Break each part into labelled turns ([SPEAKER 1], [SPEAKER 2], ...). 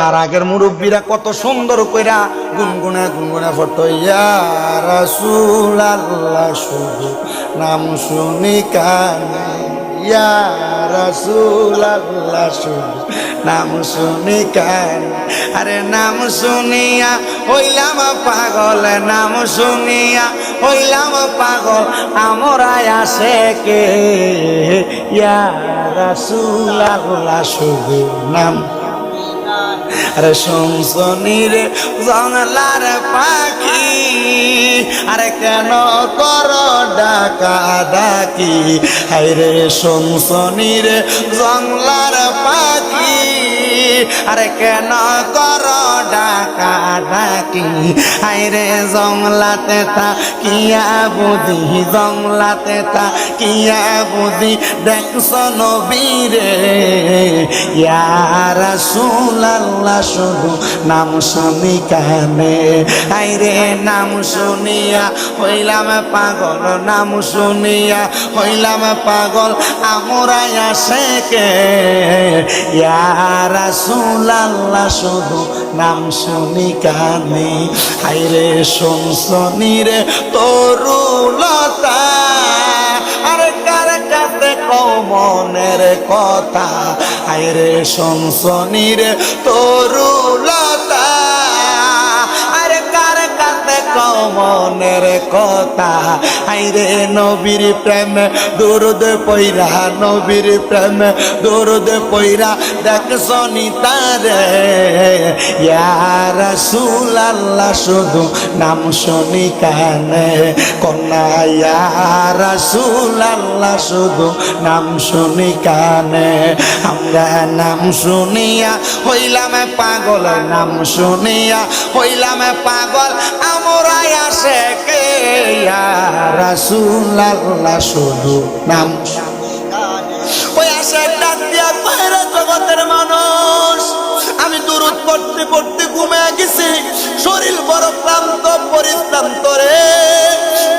[SPEAKER 1] আর আগের মুরব্বীরা কত সুন্দর কইরা গুনগুনা গুনগুনা পড়তো, ইয়া রাসূলুল্লাহ শুধু নাম শুনি কানে, ইয়া রাসূলুল্লাহ শুধু নাম শুনি কানে। আরে নাম শুনিয়া হইলাম পাগল, নাম শুনিয়া হইলাম পাগল, আমরা আসে কে, ইয়া রাসূলুল্লাহ শুধু নাম। আরে শুনছনির জংলার পাখি, আরে কেন কর ডাকা ডাকি, হাইরে শুনছনির জংলার পাখি, আরে কেন কর ডাকা ডাকি, হাইরে জংলাতে তা কিয়া বুঝি, জংলাতে তা কিয়া বুঝি, দেখছ নবীরে, ইয়া রাসূলুল্লাহ শুধু নাম শুনি কানে, আইরে নাম শুনিয়া হইলাম পাগল, নাম শুনিয়া হইলাম পাগল, আমরা আসে কে, ইয়া রাসূলুল্লাহ শুধু নাম শুনি কানে। আইরে শুনছনির তরুলতা, আরে কার কাছে কমনের কথা, আইরে শুনছনির তরুলতা, আরে কার কাছে কমনের কথা, আইরে নবীর প্রেমে দরুদ পইরা, নবীর প্রেমে দরুদ পইরা দেখছনি তারে, ইয়া রাসূলুল্লাহ শুধু নাম শুনি কানে, কন্যা ইয়া রাসূলুল্লাহ শুধু নাম শুনি কানে। আমরা নাম শুনিয়া হইলাম পাগল, নাম শুনিয়া হইলাম পাগল, আমরা আসে কে, ইয়া রাসূলুল্লাহ শুধু নাম। ওই আসে ডাক দিয়া কইরা জগতের মানুষ, আমি দুরূদ পড়তে পড়তে ঘুমিয়ে গেছি, শরীর বড় ক্লান্ত পরিশ্রান্ত রে,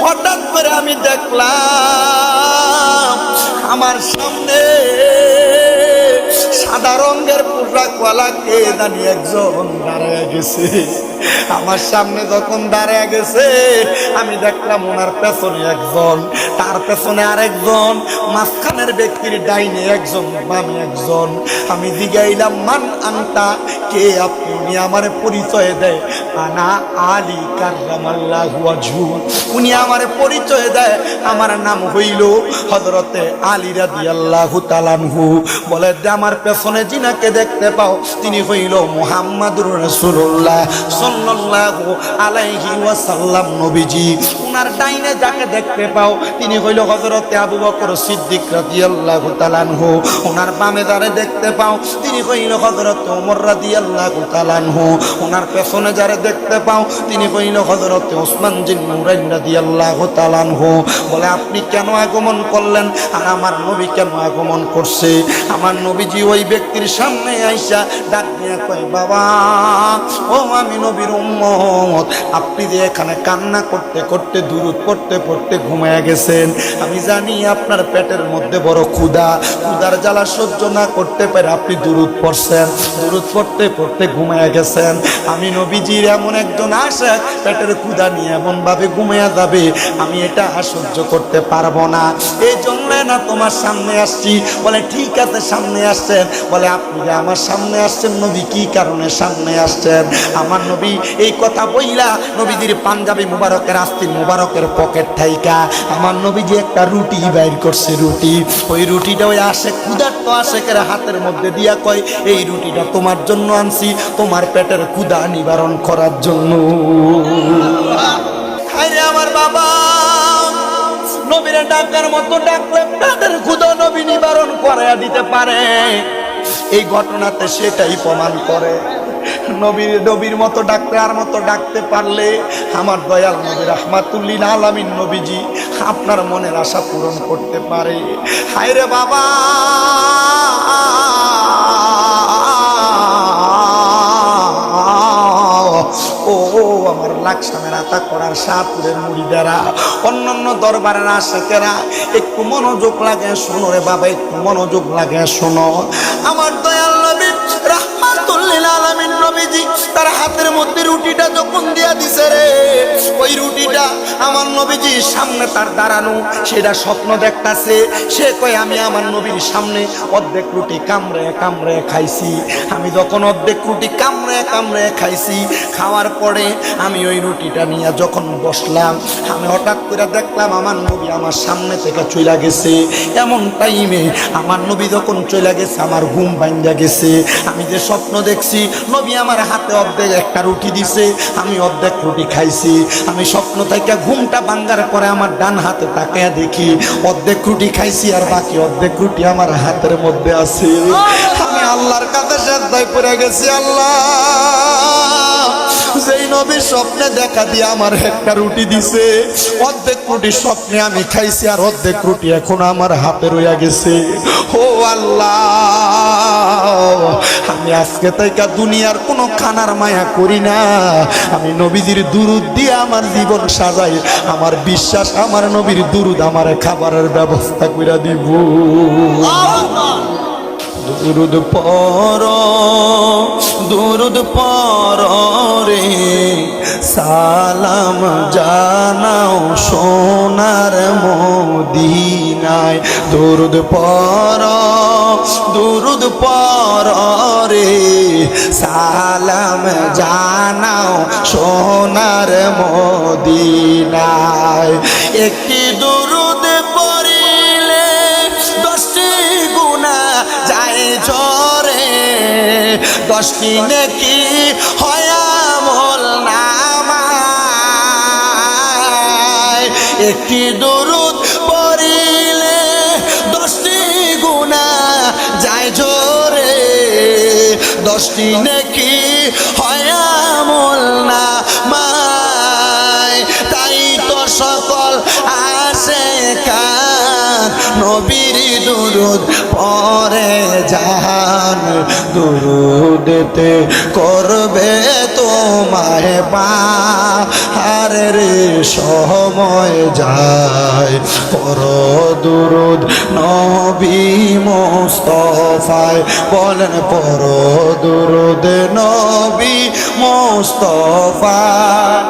[SPEAKER 1] হঠাৎ করে আমি দেখলাম আমার সামনে সাদা রঙের পোশাকওয়ালা কে জানি একজন দাঁড়ায় গেছে। আমার সামনে যখন দাঁড়ায় গেছে আমি দেখলাম ওনার পেছনে একজন, তার পেছনে আরেকজন, মাঝখানের ব্যক্তির ডাইনে একজন, বামে একজন। আমি জিগাইলাম মান আনতা, কে আপনি? উনি আমার পরিচয় দেয়, আনা আলী কাররামাল্লাহু ওয়াজহু। উনি আমার পরিচয় দেয়, আমার নাম হইল হযরতে আলী রাদিয়াল্লাহু তাআলা আনহু। বলে যে আমার পেছনে যিনাকে দেখতে পাও তিনি হইল মুহাম্মাদুর রাসূলুল্লাহ সাল্লাল্লাহু আলাইহি ওয়াসাল্লাম নবীজি। উনার ডাইনে যাকে দেখতে পাও তিনি হইল হযরতে আবু বকর সিদ্দিক রাদিয়াল্লাহু তাআলা আনহু। উনার বামে যারে দেখতে পাও তিনি হইল হযরতে ওমর রাদিয়াল্লাহু তাআলা আনহু। উনার পেছনে যারে দেখতে পাও তিনি হইল হযরতে ওসমান জিন নুরাইন রাদিয়াল্লাহু তাআলা আনহু। বলে আপনি কেন আগমন করলেন আর আমার নবী কেন আগমন করছে? আমার নবীজি ওই ব্যক্তির সামনে আইসা ডাক দিয়ে কয়, বাবা ও আমি নবীর উম্মত, আপনি যে এখানে কান্না করতে করতে দুরূদ পড়তে পড়তে ঘুমায়া গেছেন, আমি জানি আপনার পেটের মধ্যে বড় ক্ষুধা, ক্ষুধার জ্বালা সহ্য না করতে পারে আপনি দুরূদ পড়ছেন, দুরূদ পড়তে পড়তে ঘুমায়া গেছেন। আমি নবীজির এমন একজন আশিক পেটের ক্ষুধা নিয়ে এমন ভাবে ঘুমায়া যাবে, আমি এটা সহ্য করতে পারবো না, এই জন্য না তোমার সামনে আসছি। বলে ঠিক আছে সামনে আসছেন। বলে আপনি যে আমার সামনে আসছেন নবী, কি কারণে সামনে আসছেন? আমার নবী এই কথা বইলা নবীজির পাঞ্জাবি মুবারকের আস্তিন মুবারকের পকেট থাইকা আমার নবীজি একটা রুটি বাইর করছে, রুটি। ওই রুটিটা ওই আশেক ক্ষুধার্ত আশেকের হাতের মধ্যে দিয়া কয়, এই রুটিটা তোমার জন্য আনছি, তোমার পেটের ক্ষুধা নিবারণ করার জন্য। আরে আমার বাবা নবীর ডাকার মতো ডাকলে পেটের ক্ষুধা নবী নিবারণ করে দিতে পারে, এই ঘটনাতে সেটাই প্রমাণ করে। নবীর মতো ডাকতে আর মতো ডাকতে পারলে আমার দয়াল নবী রাহমাতুল লিল আলামিন নবীজি আপনার মনের আশা পূরণ করতে পারে। হায় রে বাবা, ও আমার লাকসামের আতা করার শাহপুরের মুড়িদারা, অন্যান্য দরবারের আশেকেরা একটু মনোযোগ লাগে শোনো রে বাবা, একটু মনোযোগ লাগে শোনো। আমার দয়াল নবী রাহমাতুল লিল আলামিন রুটিটা যখন দিয়া দিছে রে, ওই রুটিটা আমার নবীজির সামনে তার দাঁড়ানো, সেটা স্বপ্ন দেখতাছে। সে কয় আমি আমার নবীর সামনে অর্ধেক রুটি কামড়ে কামড়ে খাইছি। আমি যখন অর্ধেক রুটি কামড়ে কামড়ে খাইছি, খাওয়ার পরে আমি ওই রুটিটা নিয়ে যখন বসলাম, আমি হঠাৎ করে দেখলাম আমার নবী আমার সামনে থেকে চলে গেছে। এমন টাইমে আমার নবী যখন চলে গেছে, আমার ঘুম ভাঙ্গা গেছে। আমি যে স্বপ্ন দেখছি, নবী আমার হাতে অর্ধেক একটা রুটি দিছে, আমি অর্ধেক রুটি খাইছি। আমি স্বপ্ন থেকে ঘুমটা ভাঙ্গার পরে আমার ডান হাতে তাকায়া দেখি অর্ধেক রুটি খাইছি আর বাকি অর্ধেক রুটি আমার হাতের মধ্যে আছে। আমি আল্লাহর কাছে সাজদায় পড়ে গেছি, আল্লাহ যেই নবীর স্বপ্নে দেখা দিয়ে আমার একটা রুটি দিছে, অর্ধেক রুটি স্বপ্নে আমি খাইছি আর অর্ধেক রুটি এখন আমার হাতে রইয়া গেছে। ও আল্লাহ, আমি আজকে থেকে দুনিয়ার কোনো খানার মায়া করি না, আমি নবীজির দুরুদ দিয়ে আমার জীবন সাজাই। আমার বিশ্বাস আমার নবীর দুরুদ আমার খাবারের ব্যবস্থা করে দিব। দুরুদ পর দুরুদ পর রে, সালাম জানাও সোনার মদিনায়। দুরুদ পর দুরুদ পর রে, সালাম জানাও সোনার মদিনায়। একটি দুরুদ পড়িলে 10টি গুনাহ যায় ঝরে, 10টি নেকি হয় আমলনামায়। একটি দুরুদ পড়িলে 10টি গুনাহ যায় ঝরে, 10টি নেকি হয় আমলনামায়। তাই তো সকল আশিকান নবীর দুরুদ পড়ে যান। দুরুদেতে করবে তোমায় পার রে, সময় যায় পর দুরুদ নবী মুস্তাফায়। বলেন পর দুরুদ নবী মুস্তাফায়,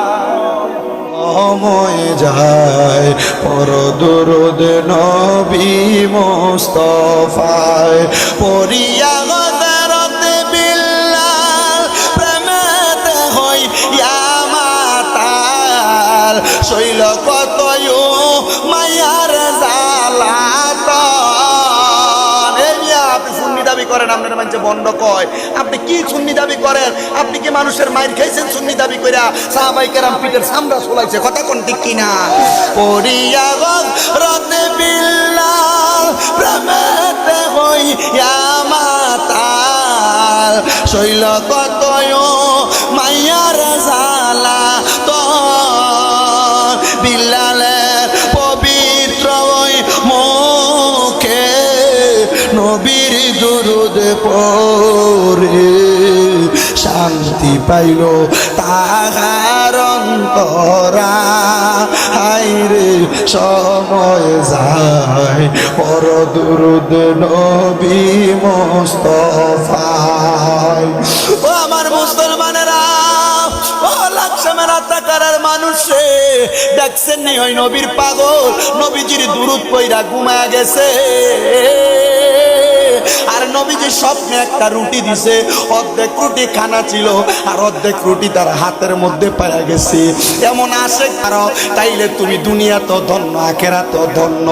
[SPEAKER 1] সময় যায় পর দুরুদ নবী মুস্তাফায়। পড়িয়া গদরতে বিল্লাল, প্রেমেতে হইয়া মাতাল, শৈল কত মায়ার জালাতন। এই মিয়া, আপনি সুন্নি দাবি করেন, আপনার মানুষে বন্ড কয়। আপনি কি সুন্নি দাবি করেন? আপনি কি মানুষের মাইর খাইছেন সুন্নি দাবি কইরা? সাহাবায়ে কেরাম পিঠের চামড়া সোলাইছে, কথা কোন ঠিক কিনা? পড়িয়া গদরতে বিল্লাল, প্রেমেতে হইয়া মাতাল, শৈল কত মায়ার জালাতন। বিল্লালের পবিত্র ওই মুখে নবীর দুরুদ পড়ে শান্তি পাইল তাহার অন্তরা। হায়রে সময় যায় পর দুরুদ নবী মুস্তাফায়। ও আমার মুসলমানেরা, ও লাকসামের টাকার মানুষে দেখছেন নি ওই নবীর পাগল নবীজির দুরুদ পইরা ঘুমায়া গেছে। আর নবীজি স্বপ্নে একটা রুটি দিছে, অর্ধেক রুটি খানা ছিল আর অর্ধেক রুটি তার হাতের মধ্যে পাওয়া গেছে। এমন আসে কারো, তাইলে তুমি দুনিয়া তো ধন্য, আখেরা তো ধন্য।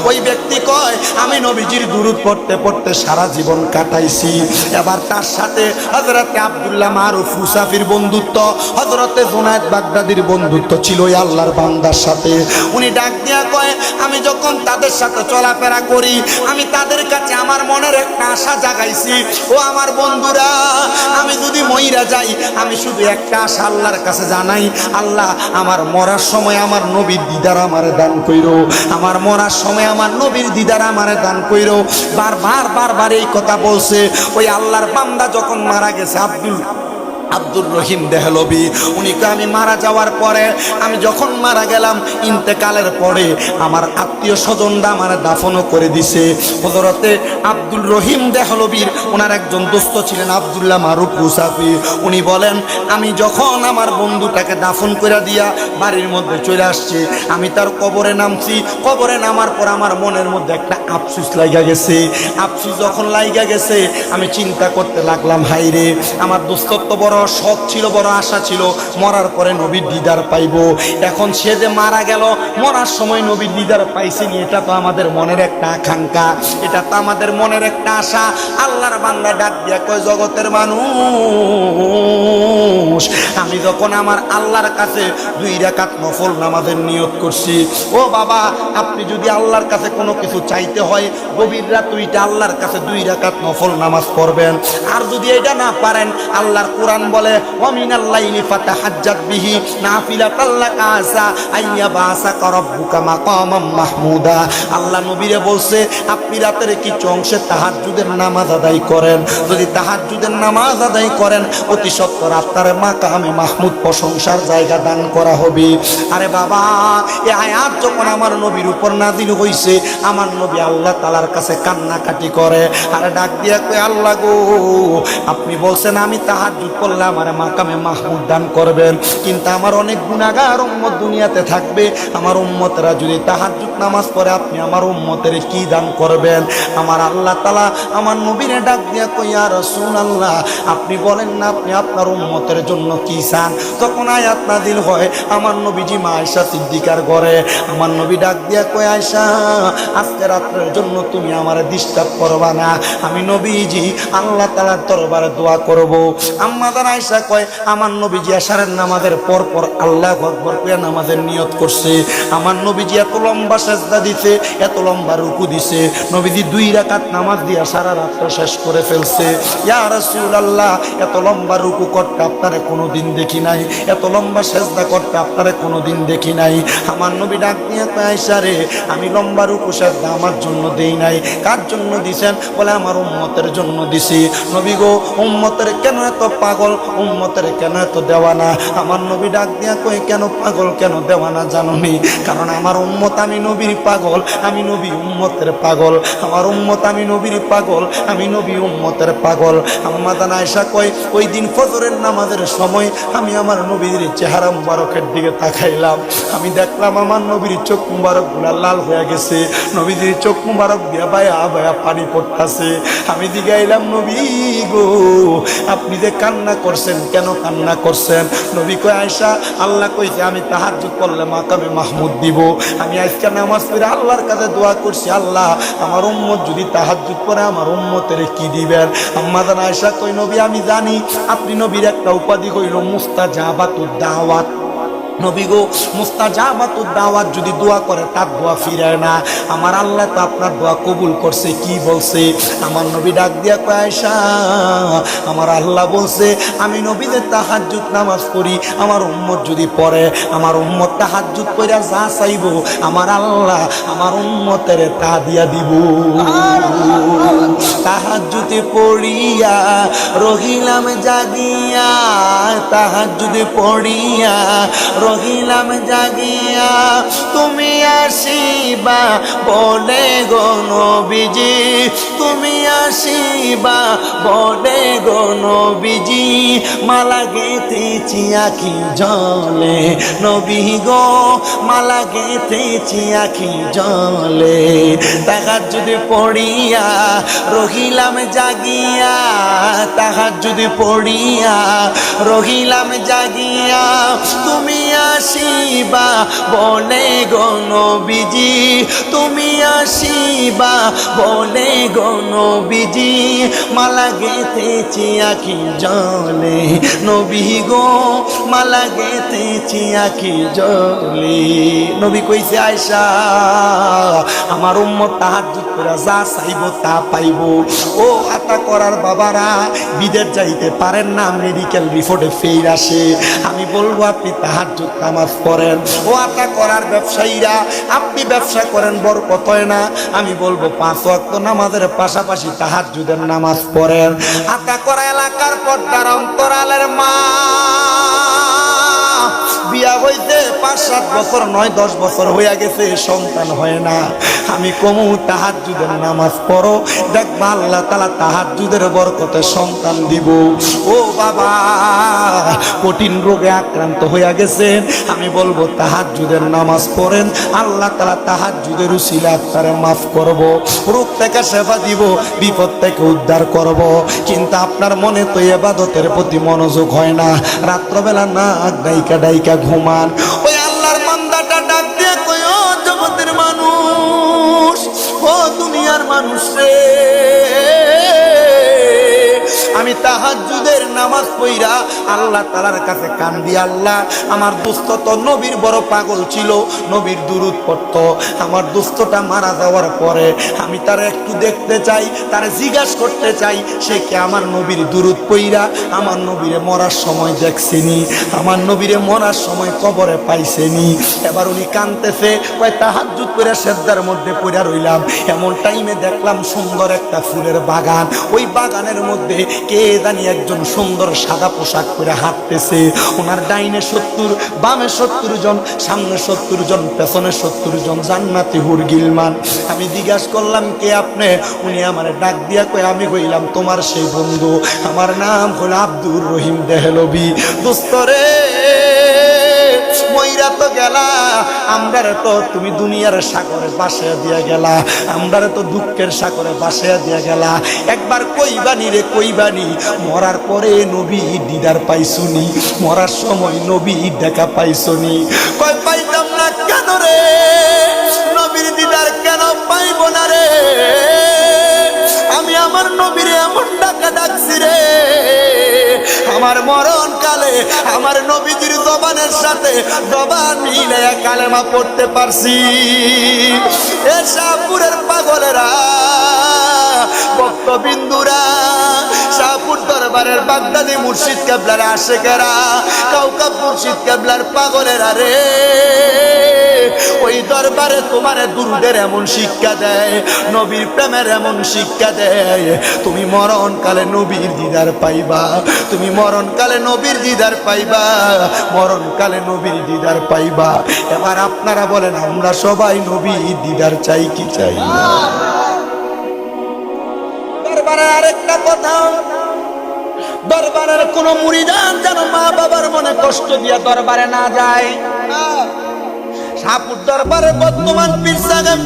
[SPEAKER 1] ওই ব্যক্তি কয় আমি নবীজির দুরুদ পড়তে পড়তে সারা জীবন কাটাইছি। এবার তার সাথে হযরতে আব্দুল্লাহ মারুফ মুসাফির বন্ধুত্ব, হযরতে জুনায়েদ বাগদাদির বন্ধুত্ব ছিল ওই আল্লাহর বান্দার সাথে। উনি ডাক দিয়া কয় আমি যখন তাদের সাথে চলাফেরা করি, আমি তাদের কাছে আমার মনের একটা আশা জাগাইছি। ও আমার বন্ধুরা, আমি যদি মইরা যাই, আমি শুধু একটা আশা আল্লাহর কাছে জানাই, আল্লাহ আমার মরার সময় আমার নবীর দিদার আমারে দান কইরো, আমার মরার সময় আমার নবীর দিদার আমারে দান কইরো। বারবার বারবার এই কথা বলছে। ওই আল্লাহর বান্দা যখন মারা গেছে, আব্দুর রহিম দেহলভী। উনিকে আমি মারা যাওয়ার পরে, আমি যখন মারা গেলাম, ইন্তেকালের পরে আমার আত্মীয় স্বজনরা আমার দাফনও করে দিছে। হযরতে আব্দুর রহিম দেহলভীর ওনার একজন দোস্ত ছিলেন আব্দুল্লাহ মারুফ মুসাফি। উনি বলেন, আমি যখন আমার বন্ধুটাকে দাফন করে দিয়া বাড়ির মধ্যে চলে আসছি, আমি তার কবরে নামছি। কবরে নামার পর আমার মনের মধ্যে একটা আফসোস লাগা গেছে। আফসোস যখন লাগা গেছে, আমি চিন্তা করতে লাগলাম, হাই রে, আমার দোস্ত তো বড় শখ ছিল, বড় আশা ছিল মরার পরে নবীর দিদার পাইব। এখন সে যে মারা গেল, মরার সময় নবীর দিদার পাইছেনি, এটা তো আমাদের মনের একটা আকাঙ্ক্ষা, এটা তো আমাদের মনের একটা আশা। আল্লাহর বান্দা ডাক দিয়া কয়, জগতের মানুষ, আমি যখন আমার আল্লাহর কাছে 2 রাকাত নফল নামাজের নিয়ত করছি, ও বাবা, আপনি যদি আল্লাহর কাছে কোনো কিছু চাইতে হয়, গভীর রাত 2টা আল্লাহর কাছে 2 রাকাত নফল নামাজ পড়বেন। আর যদি এটা না পারেন, আল্লাহর কোরআন বলে, ওয়ামিনাল লাইলি ফাতাহাজ্জাত বিহি নাফিলাতাল লাকা আসা আইয়াবাসাকা রাব্বুকা মাকামাম মাহমুদা। আল্লাহ নবীরে বলছে, আপনি রাতের কিছু অংশে তাহাজ্জুদের নামাজ আদায় করেন। যদি তাহাজ্জুদের নামাজ আদায় করেন, অতি সত্বর আপনার মাকামে মাহমুদ প্রশংসার জায়গা দান করা হবে। আরে বাবা, এই আয়াত যখন আমার নবীর উপর নাযিল হইছে, আমার নবী আল্লাহ তাআলার কাছে কান্নাকাটি করে, আরে ডাক দিয়া কয়, আল্লাহ গো, আপনি বলছেন আমি তাহাজ্জুদ করলে আমার মাকামে মাহমুদ দান করবেন, কিন্তু আমার অনেক গুনাহগার উম্মত দুনিয়াতে থাকবে, আমার উম্মতরা যদি তাহাজ্জুদ নামাজ পড়ে, আপনি আমার উম্মতের কি দান করবেন? আমার আল্লাহ তাআলা আমার নবীরে ডাক দিয়া কই, ইয়া রাসূলুল্লাহ, আপনি বলেন না আপনি আপনার উম্মতের জন্য কি চান? তখন আয়াত নাযিল হয় আমার নবীজি মা আয়েশা সিদ্দিকার ঘরে। আমার নবী ডাক দিয়া কই, আয়েশা, আজকে রাতের জন্য তুমি আমারে ডিস্টার্ব করবা না, আমি নবীজি আল্লাহ তাআলার দরবারে দোয়া করব। আম্মা জান আয়েশা কয়, আমার নবীজি এশারের নামাজের পর পর আল্লাহু আকবার কইয়া নামাজের নিয়ত করছে। আমার নবীজি এত লম্বা সেজদা দিছে, এত লম্বা রুকু দিছে, নবীজি 2 রাকাত নামাজ দিয়া সারা রাত শেষ করে ফেলছে। ইয়া রাসূলুল্লাহ, এত লম্বা রুকু করতে আপনারে কোনোদিন দেখি নাই, এত লম্বা সেজদা করতে আপনারে কোনোদিন দেখি নাই। আমার নবী ডাক দিয়ে কয়, আয়েশা রে, আমি লম্বা রুকু সেজদা আমার জন্য দেই নাই। কার জন্য দিছেন? বলে, আমার উম্মতের জন্য দিছি। নবী গো, উম্মতের কেন এত পাগল, উম্মতের কেন এত দেওয়ানা? আমার নবী ডাক দিয়া কই, কেন পাগল, কেন দেওয়ানা জানোনি? কারণ আমার উম্মত আমি নবীর পাগল, আমি নবী উম্মতের পাগল, আমার উম্মত আমি নবীর পাগল, আমি নবী উম্মতের পাগল। আম্মা জান আয়েশা কই, ওই দিন ফজরের নামাজের সময় আমি আমার নবীর চেহারা মুবারকের দিকে তাকাইলাম, আমি দেখলাম আমার নবীর চোখ মুবারক গুলা লাল হয়ে গেছে, নবীজির চোখ মুবারক দিয়া বায়া বায়া পানি পড়তাছে। আমি জিগাইলাম, নবী গো, আপনি যে কান্না করছেন, কেন কান্না করছেন? নবী কয়, আয়েশা, আল্লাহ কইছে আমি তাহাজ্জুদ করলে মাকামে মাহমুদ দিব। আমি আজকে নামাজ পড়ে আল্লাহর কাছে দোয়া করছি, আল্লাহ আমার উম্মত যদি তাহাজ্জুদ করে আমার উম্মতের কি দিবেন? আম্মা জান আয়েশা কই, নবী আমি জানি আপনি নবীর একটা উপাধি হইল মুস্তাজাবাতুদ দাওয়াত। নবী গো, মুস্তাজাবাতুদ দাওয়াত যদি দোয়া করে তার দোয়া ফিরায় না। আমার আল্লাহ তো আপনার দোয়া কবুল করছে, কি বলছে? আমার নবী ডাক দিয়া কয়, আয়েশা, আমার আল্লাহ বলছে আমি নবীদের তাহাজ্জুদ নামাজ পড়ি, আমার উম্মত যদি পড়ে, আমার উম্মত তাহাজ্জুদ কইরা যা চাইবো, আমার আল্লাহ আমার উম্মতের তা দিয়া দিব। তাহাজ্জুদে পড়িয়া রহিলাম জাগিয়া, তাহাজ্জুদে পড়িয়া রহিলাম জাগিয়া, তুমি আসিবা বলে গো নবীজি, তুমি আসিবা বলে গো নবীজি, মালা গেঁথেছি আখি জলে, নবী গো মালা গেঁথেছি আখি জলে। তাহাজ্জুদে পড়িয়া রহিলাম জাগিয়া, তাহাজ্জুদে পড়িয়া রহিলাম জাগিয়া, তুমি আসিবা বলে গো নবীজি, তুমি আসিবা বলে গো নবীজি, মালা গেঁথেছি আখি জলে, নবী গো মালা গেঁথেছি আখি জলে। নবী কইছে, আয়েশা, আমার উম্মত তাহাজ্জুদ করে যা চাইবো তা পাইবো। ও আতা করার বাবারা, বিদেশ যাইতে পারেন না, মেডিকেল রিপোর্টে ফেল আসে, আমি বলবো আপনি তাহাজ্জুদ নামাজ পড়েন। ও আতা করার ব্যবসায়ীরা, আপনি ব্যবসা করেন, বরকত হয় না, আমি বলবো 5 ওয়াক্ত নামাজের পাশাপাশি তাহাজ্জুদের নামাজ পড়েন। আতা করা এলাকার পর্দার অন্তরালের মা, 5-7 বছর 9-10 বছর হয়ে গেছে, সন্তান হয় না। আমি কমু তাহাজ্জুদের নামাজ পড়ো, দেখবা আল্লাহ তাআলা তাহাজ্জুদের বরকতে সন্তান দিব। ও বাবা, কঠিন রোগে আক্রান্ত হয়ে গেছেন, আমি বলবো তাহাজ্জুদের নামাজ পড়েন, আল্লাহ তাআলা তাহাজ্জুদের উসিলা আপনারে মাফ করব, রোগ থেকে সেবা দিব, বিপদ থেকে উদ্ধার করব। কিন্তু আপনার মনে তো ইবাদতের প্রতি মনোযোগ হয় না, রাত্রবেলা নাক ডাইকা ডাইকা ঘুমান। ওই আল্লাহর বান্দাটা ডাক দিয়ে কই, ও জগতের মানুষ, ও দুনিয়ার মানুষ রে, আমি তাহাজ্জুদের নামাজ পড়া আল্লাহ তাআলার কাছে কান্দি, আল্লাহ আমার দোস্ত তো নবীর বড় পাগল ছিল, নবীর দুরূদ পড়তো, আমার দোস্তটা মারা যাওয়ার পরে আমি তারে একটু দেখতে চাই, তারে জিজ্ঞাসা করতে চাই সে কি আমার নবীর দুরূদ পড়া আমার নবীরে মরার সময় দেখছেনি, আমার নবীরে মরার সময় কবরে পাইছেনি। এবার উনি কাঁদতেছে, কয় তাহাজ্জুদ করে সেজদার মধ্যে পড়া রইলাম, এমন টাইমে দেখলাম সুন্দর একটা ফুলের বাগান, ওই বাগানের মধ্যে কে জানি একজন সুন্দর সাদা পোশাক পরে হাঁটতেছে, ওনার ডাইনে 70, বামে 70 জন, সামনে 70 জন, পেছনে 70 জন জান্নাতি হুর গিলমান। আমি জিজ্ঞাসা করলাম কে আপনি? উনি আমার ডাক দিয়া কয় আমি হইলাম তোমার সেই বন্ধু, আমার নাম হলো আব্দুর রহিম দেহলভি। দোস্তরে মইরা তো গেলা, আমরারে তো তুমি দুনিয়ার সাগরে বাসিয়া দিয়া গেলা, আমরারে তো দুঃখের সাগরে বাসিয়া দিয়া গেলা। একবার কইবানি রে কইবানি, মরার পরে নবী দিদার পাইছুনি, মরার সময় নবী দেখা পাইছুনি। কয় পাইতাম না কেন রে, নবীর দিদার কেন পাইব না রে, আমি আমার নবীরে এমন ডাকা ডাকছি রে, আমার মরণ কালে আমার নবীজির জবানের সাথে জবান মিলাইয়া কালেমা পড়তে পারছি। এ শাহপুরের পাগলেরা, ভক্তবিন্দুরা, শাহপুর দরবারের বাগদাদি মুর্শিদ কেবলার আশেকেরা, কাউকাব মুর্শিদ কেবলার পাগলেরা রে, ওই দরবারে তোমার দুরুদের এমন শিক্ষা দেয়, নবীর প্রেমের এমন শিক্ষা দেয়, তুমি মরণকালে নবীর দিদার পাইবা, তুমি মরণকালে নবীর দিদার পাইবা, মরণকালে নবীর দিদার পাইবা। এবার আপনারা বলেন আমরা সবাই নবীর দিদার চাই কি চাই না? দরবারে আরেকটা কথা, দরবারের কোন মুরিদান যেন মা বাবার মনে কষ্ট দিয়া দরবারে না যায়। শাহপুর দরবারে বর্তমান পীর সাহেব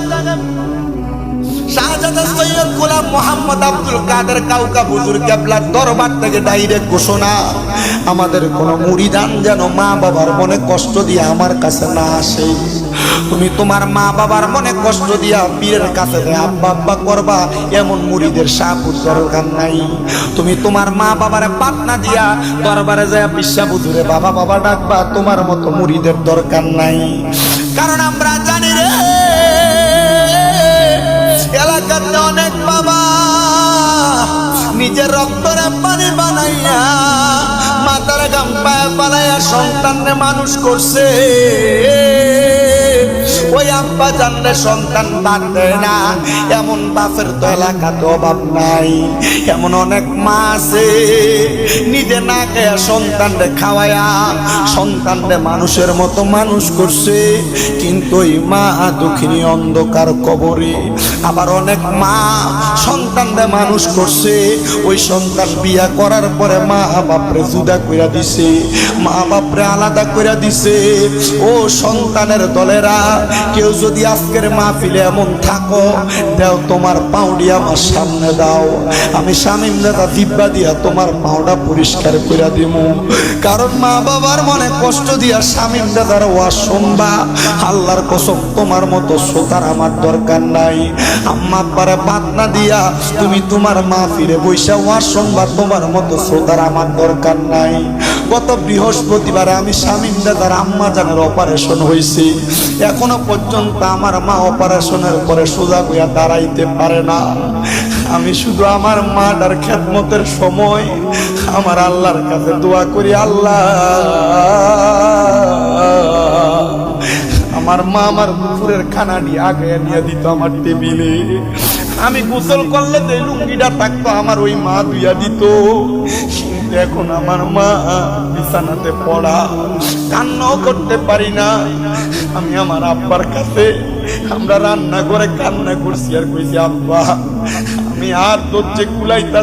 [SPEAKER 1] শাহজাদা সৈয়দ গোলাম মোহাম্মদ আব্দুল কাদের কাউকাব হুজুর কেবলার দরবার থেকে ডাইরেক্ট ঘোষণা, আমাদের কোন মুরিদান যেন মা বাবার মনে কষ্ট দিয়ে আমার কাছে না আসে। তুমি তোমার মা বাবার মনে কষ্ট দিয়া পীরের কাছে আব্বা আব্বা করবা, এমন মুরিদের শাহপুর দরকার নাই। তুমি তোমার মা বাবারে পাতনা দিয়া দরবারে যায় পিসা হুজুরে বাবা বাবা ডাকবা, তোমার মতো মুরিদের দরকার নাই। কারণ আমরা জানি রে, এলাকাতে অনেক বাবা নিজের রক্তরে পানি বানাইয়া মাথার গাম পায়ে পালাইয়া সন্তানরে মানুষ করছে, ওই আব্বা জানলে সন্তান বাদ দেয় না, এমন বাপের তো এলাকাতে অভাব নাই। এমন অনেক মা আছে নিজে না খেয়ে সন্তানরে খাওয়ায়া সন্তানরে মানুষের মতো মানুষ করছে, কিন্তু ওই মা দুঃখিনী অন্ধকার কবরে। আবার অনেক মা সন্তানরে মানুষ করছে, ওই সন্তান বিয়া করার পরে মা বাপরে জুদা কইরা দিছে, মা বাপরে আলাদা কইরা দিছে। ও সন্তানের দলেরা, কেউ যদি আজকের মাহফিলে এমন থাকো, দাও তোমার পাউডি আমার সামনে দাও, আমি শামীম দাদা দিব্যা দিয়া তোমার পাউডা পরিষ্কার করে দিব। কারণ মা বাবার মনে কষ্ট দিয়া শামীম দাদার ওয়াজ শুনবা, আল্লাহর কসম তোমার মতো শ্রোতার আমার দরকার নাই। আম্মা আব্বারে পাতনা দিয়া তুমি তোমার মাহফিলে বৈশা ওয়াজ শুনবা, তোমার মতো শ্রোতার আমার দরকার নাই। গত বৃহস্পতিবারে আমি শামীম দাদার আম্মা জানের অপারেশন হয়েছে, এখনো পর্যন্ত আমার মা অপারেশনের পরে সোজা হইয়া দাঁড়াইতে পারে না। আমি শুধু আমার মাটার খেদমতের সময় আমার আল্লাহর কাছে দোয়া করি, আল্লাহ আমার মা আমার দুপুরের খানা নিয়ে আগে নিয়ে দিত আমার টেবিলে, আমি গোসল করলে যে লুঙ্গিটা থাকতো আমার ওই মা ধুইয়া দিত। এখন আমার মা বিছানাতে পড়া, কান্নাও করতে পারি না। আমি আমার আব্বার কাছে আমরা রান্না করে কান্না করছি আর কইছি, আব্বা আমি আর ধৈর্য কুলাইতা